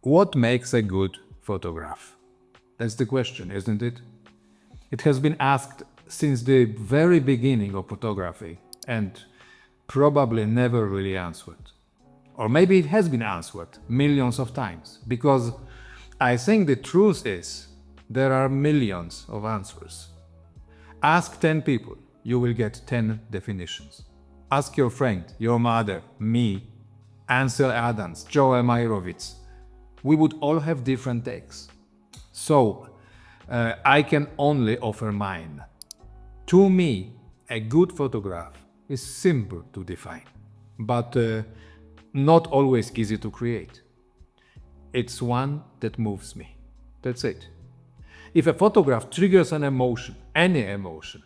What makes a good photograph? That's the question, isn't it? It has been asked since the very beginning of photography and probably never really answered. Or maybe it has been answered millions of times, because I think the truth is there are millions of answers. Ask 10 people, you will get 10 definitions. Ask your friend, your mother, me, Ansel Adams, Joe Meyerowitz. We would all have different takes. So, I can only offer mine. To me, a good photograph is simple to define, but not always easy to create. It's one that moves me. That's it. If a photograph triggers an emotion, any emotion,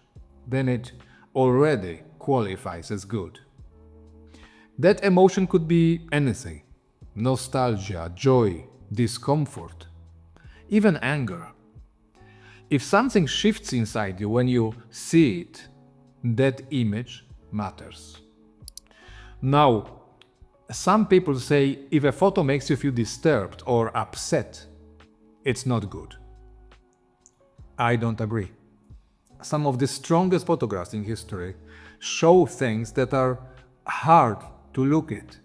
then it already qualifies as good. That emotion could be anything: nostalgia, joy, discomfort, even anger. If something shifts inside you when you see it, that image matters. Now, some people say if a photo makes you feel disturbed or upset, it's not good. I don't agree. Some of the strongest photographs in history show things that are hard to look at,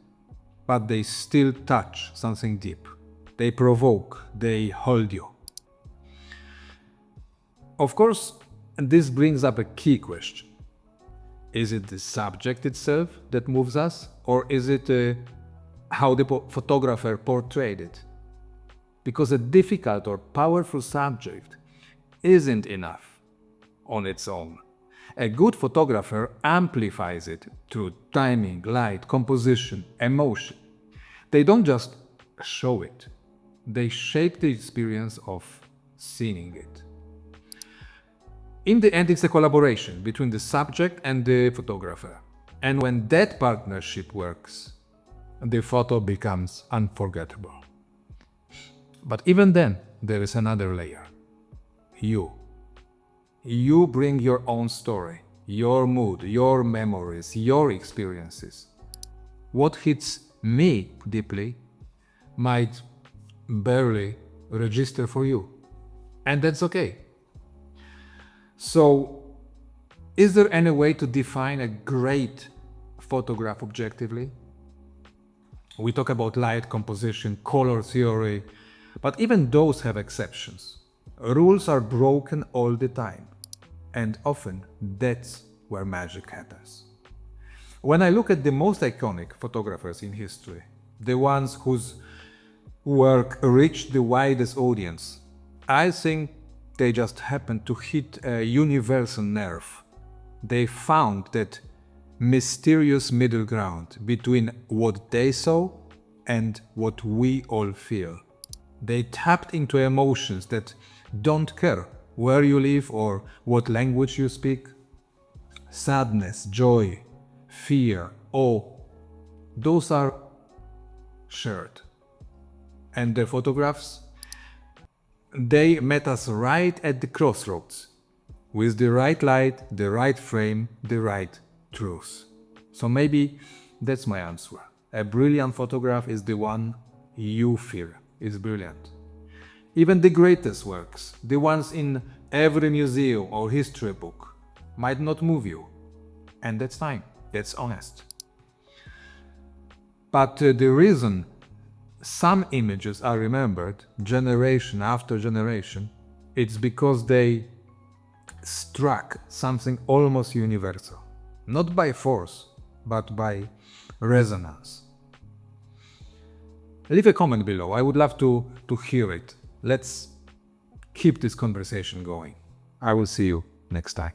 but they still touch something deep. They provoke, they hold you. Of course, this brings up a key question. Is it the subject itself that moves us, or is it how the photographer portrayed it? Because a difficult or powerful subject isn't enough on its own. A good photographer amplifies it through timing, light, composition, emotion. They don't just show it, they shape the experience of seeing it. In the end, it's a collaboration between the subject and the photographer. And when that partnership works, the photo becomes unforgettable. But even then, there is another layer. You. You bring your own story, your mood, your memories, your experiences. What hits me deeply might barely register for you. And that's okay. So, is there any way to define a great photograph objectively? We talk about light, composition, color theory, but even those have exceptions. Rules are broken all the time, and often that's where magic happens. When I look at the most iconic photographers in history, the ones whose work reached the widest audience, I think they just happened to hit a universal nerve. They found that mysterious middle ground between what they saw and what we all feel. They tapped into emotions that don't care where you live or what language you speak. Sadness, joy, fear, awe, those are shared. And their photographs, they met us right at the crossroads, with the right light, the right frame, the right truth. So maybe that's my answer. A brilliant photograph is the one you feel is brilliant. Even the greatest works, the ones in every museum or history book, might not move you. And that's fine, that's honest. But the reason some images are remembered generation after generation, it's because they struck something almost universal. Not by force, but by resonance. Leave a comment below, I would love to hear it. Let's keep this conversation going. I will see you next time.